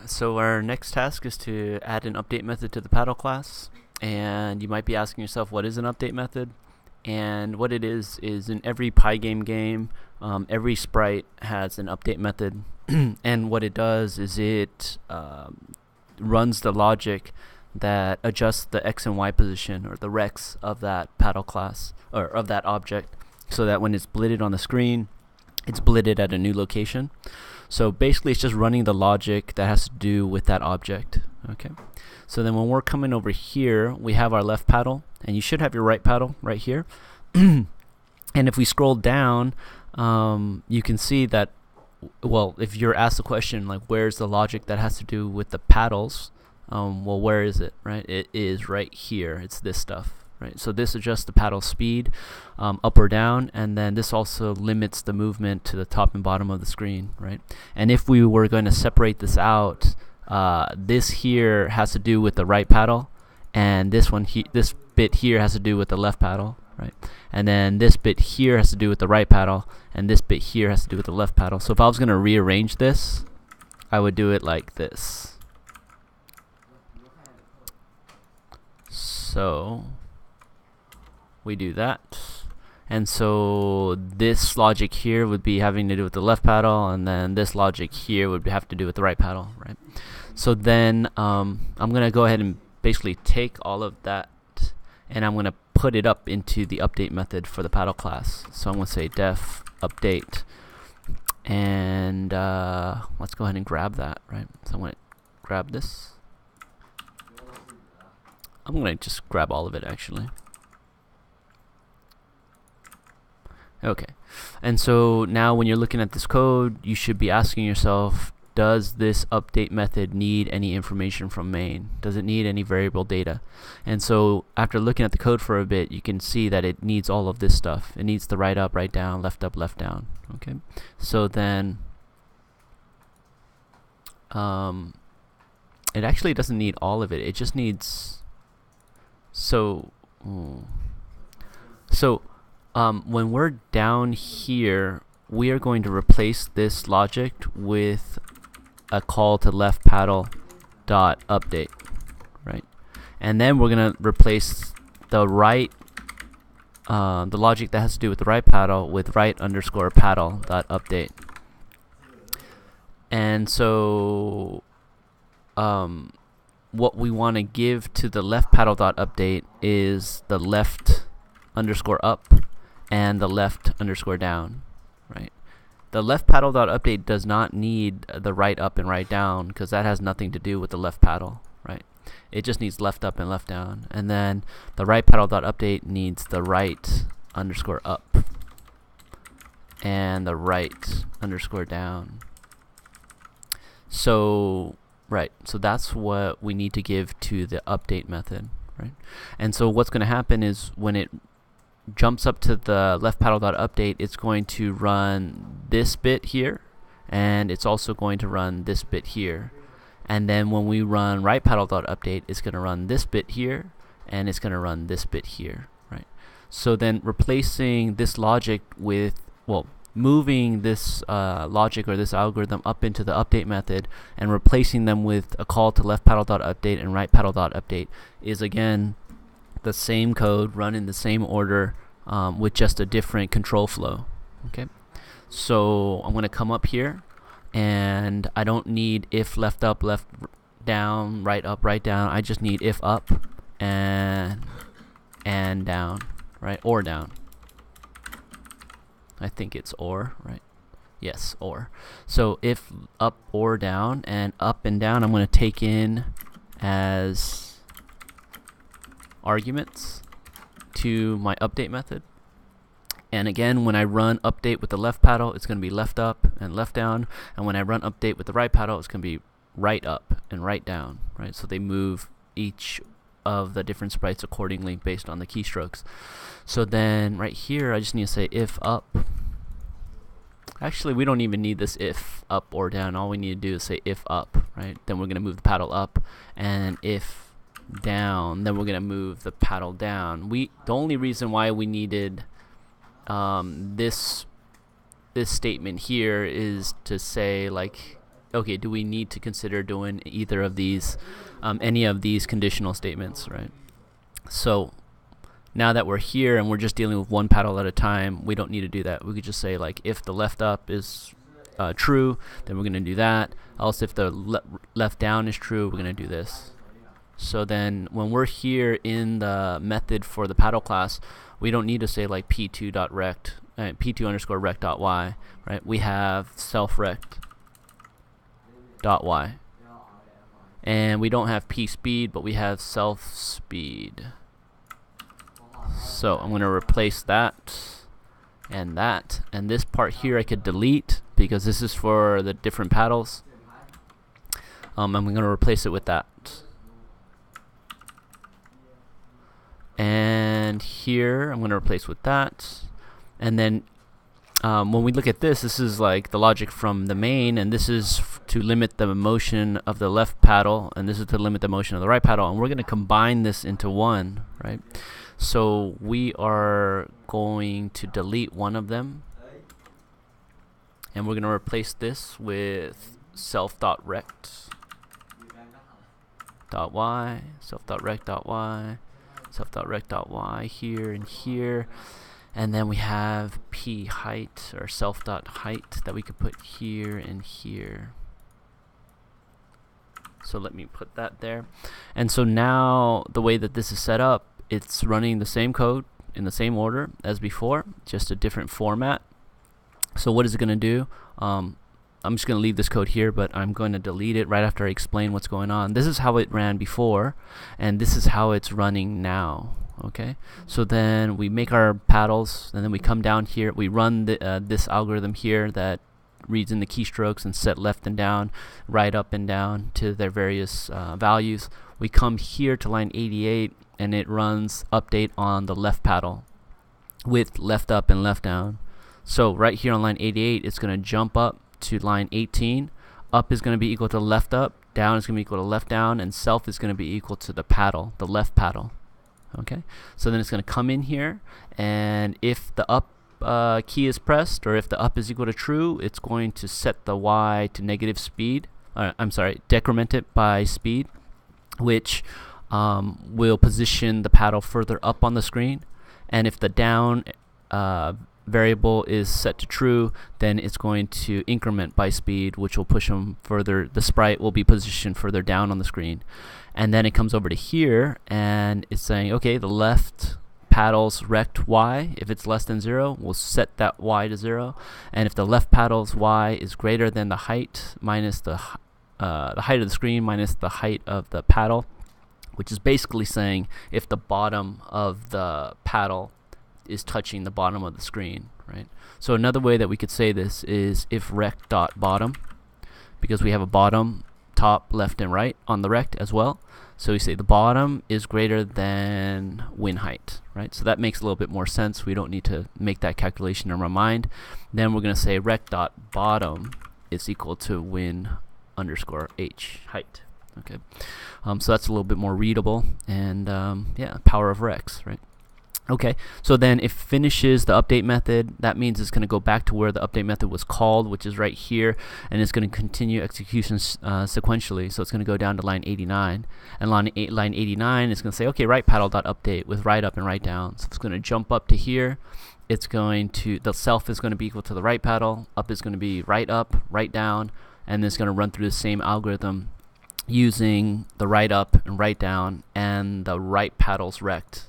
So our next task is to add an update method to the paddle class. And you might be asking yourself, what is an update method? And what it is in every Pygame game, every sprite has an update method. And what it does is it runs the logic that adjusts the X and Y position, or the rex of that paddle class, or of that object, so that when it's blitted on the screen, it's blitted at a new location. So basically it's just running the logic that has to do with that object. Okay. So then when we're coming over here, we have our left paddle, and you should have your right paddle right here. And if we scroll down, you can see that, well, if you're asked the question, like, where's the logic that has to do with the paddles? Well, where is it, right? It is right here. It's this stuff. Right, so this adjusts the paddle speed up or down, and then this also limits the movement to the top and bottom of the screen, right? And if we were going to separate this out, this here has to do with the right paddle, and this bit here has to do with the left paddle, right? And then this bit here has to do with the right paddle, and this bit here has to do with the left paddle. So if I was going to rearrange this, I would do it like this. So we do that, and so this logic here would be having to do with the left paddle, and then this logic here would have to do with the right paddle, right? So then I'm gonna go ahead and basically take all of that, and I'm gonna put it up into the update method for the paddle class. So I'm gonna say def update, and let's go ahead and grab that, right? So I'm gonna grab this. I'm gonna just grab all of it, actually. Okay, and so now when you're looking at this code, you should be asking yourself, does this update method need any information from main? Does it need any variable data? And so after looking at the code for a bit, you can see that it needs all of this stuff. It needs the right up, right down, left down. Okay, so then it actually doesn't need all of it. It just needs when we're down here, we are going to replace this logic with a call to left paddle dot update, right? And then we're gonna replace the right, the logic that has to do with the right paddle with right underscore paddle dot update. And so, what we want to give to the left paddle dot update is the left underscore up and the left underscore down, right? The left paddle dot update does not need the right up and right down, because that has nothing to do with the left paddle, right? It just needs left up and left down. And then the right paddle dot update needs the right underscore up and the right underscore down. So so that's what we need to give to the update method, right? And so what's going to happen is when it jumps up to the left paddle dot update, it's going to run this bit here, and it's also going to run this bit here. And then when we run right paddle dot update, it's going to run this bit here, and it's going to run this bit here, right? So then replacing this logic with, well, moving this logic or this algorithm up into the update method and replacing them with a call to left paddle dot update and right paddle dot update is, again, the same code run in the same order, with just a different control flow. Okay, so I'm going to come up here, and I don't need if left up, left down, right up, right down. I just need if up and down, right? Or down. I think it's or, right? Yes, or. So if up or down, and up and down I'm going to take in as arguments to my update method. And again, when I run update with the left paddle, it's going to be left up and left down. And when I run update with the right paddle, it's going to be right up and right down, right? So they move each of the different sprites accordingly based on the keystrokes. So then right here, I just need to say if up. Actually, we don't even need this if up or down. All we need to do is say if up, right? Then we're going to move the paddle up, and if down, then we're going to move the paddle down. The only reason why we needed this statement here is to say, like, okay, do we need to consider doing either of these, any of these conditional statements, right? So now that we're here and we're just dealing with one paddle at a time, we don't need to do that. We could just say, like, if the left up is true, then we're going to do that. Else if the left down is true, we're going to do this. So then when we're here in the method for the paddle class, we don't need to say like p2.rect, p2_rect.y, right? We have self_rect.y. And we don't have p_speed, but we have self_speed. So I'm going to replace that, and this part here I could delete because this is for the different paddles. I'm going to replace it with that. And here I'm going to replace with that. And then when we look at this is like the logic from the main, and this is to limit the motion of the left paddle, and this is to limit the motion of the right paddle, and we're going to combine this into one, right? So we are going to delete one of them, and we're going to replace this with self.rect.y, self.rect.y, self.rect.y here and here. And then we have p height, or self.height, that we could put here and here. So let me put that there. And so now the way that this is set up, it's running the same code in the same order as before, just a different format. So what is it going to do? I'm just going to leave this code here, but I'm going to delete it right after I explain what's going on. This is how it ran before, and this is how it's running now. Okay, so then we make our paddles, and then we come down here, we run this algorithm here that reads in the keystrokes and set left and down, right up and down to their various values. We come here to line 88, and it runs update on the left paddle with left up and left down. So right here on line 88, it's going to jump up to line 18. Up is going to be equal to left up, down is going to be equal to left down, and self is going to be equal to the paddle, the left paddle. Okay, so then it's going to come in here, and if the up key is pressed, or if the up is equal to true, it's going to set the y to negative speed. Decrement it by speed, which will position the paddle further up on the screen. And if the down variable is set to true, then it's going to increment by speed, which will push them further. The sprite will be positioned further down on the screen. And then it comes over to here, and it's saying, okay, the left paddle's rect y, if it's less than 0, we'll set that y to 0. And if the left paddle's y is greater than the height minus the height of the screen minus the height of the paddle, which is basically saying if the bottom of the paddle is touching the bottom of the screen, right? So another way that we could say this is if rect.bottom, because we have a bottom, top, left, and right on the rect as well. So we say the bottom is greater than win height, right? So that makes a little bit more sense. We don't need to make that calculation in our mind. Then we're going to say rect.bottom is equal to win_h height. Okay, so that's a little bit more readable, and yeah, power of recs, right? Okay, so then it finishes the update method. That means it's going to go back to where the update method was called, which is right here, and it's going to continue execution sequentially. So it's going to go down to line 89, and line 89 is going to say, okay, right paddle.update with right up and right down. So it's going to jump up to here. It's going to, the self is going to be equal to the right paddle, up is going to be right up, right down, and it's going to run through the same algorithm using the right up and right down and the right paddle's rect,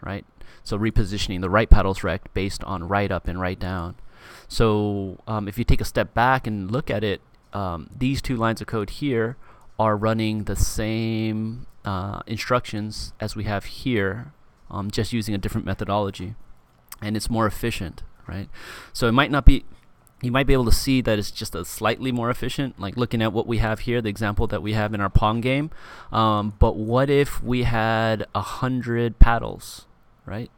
right? So repositioning the right paddle's rect based on right up and right down. So if you take a step back and look at it, these two lines of code here are running the same instructions as we have here, just using a different methodology, and it's more efficient, right? So it might not be, you might be able to see that it's just a slightly more efficient, like looking at what we have here, the example that we have in our Pong game. But what if we had 100 paddles, right?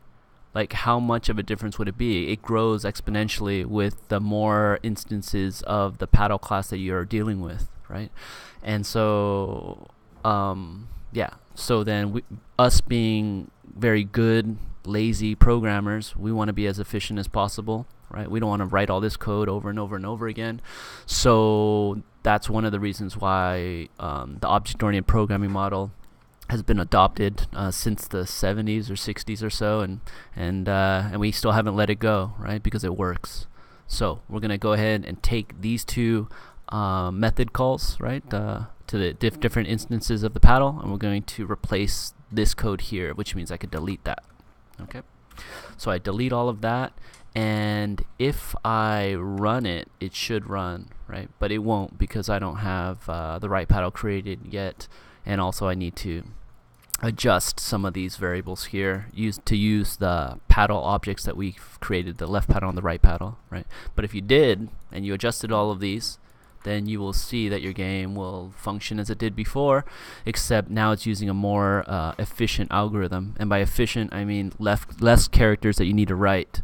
Like, how much of a difference would it be? It grows exponentially with the more instances of the paddle class that you're dealing with, right? And so, yeah. So then us being very good, lazy programmers, we want to be as efficient as possible, right? We don't want to write all this code over and over and over again. So that's one of the reasons why the object-oriented programming model has been adopted since the 70s or 60s or so, and we still haven't let it go, right? Because it works. So we're going to go ahead and take these two method calls, right, to the different instances of the paddle, and we're going to replace this code here, which means I could delete that. Okay, so I delete all of that, and if I run it, it should run, right? But it won't, because I don't have the right paddle created yet, and also I need to adjust some of these variables here to use the paddle objects that we've created, the left paddle and the right paddle, right? But if you did and you adjusted all of these, then you will see that your game will function as it did before, except now it's using a more efficient algorithm. And by efficient, I mean less characters that you need to write.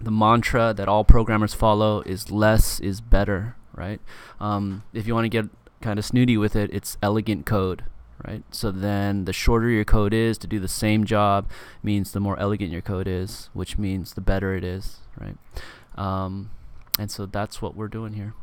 The mantra that all programmers follow is less is better, right? If you want to get kind of snooty with it, it's elegant code, right? So then the shorter your code is to do the same job means the more elegant your code is, which means the better it is, right? And so that's what we're doing here.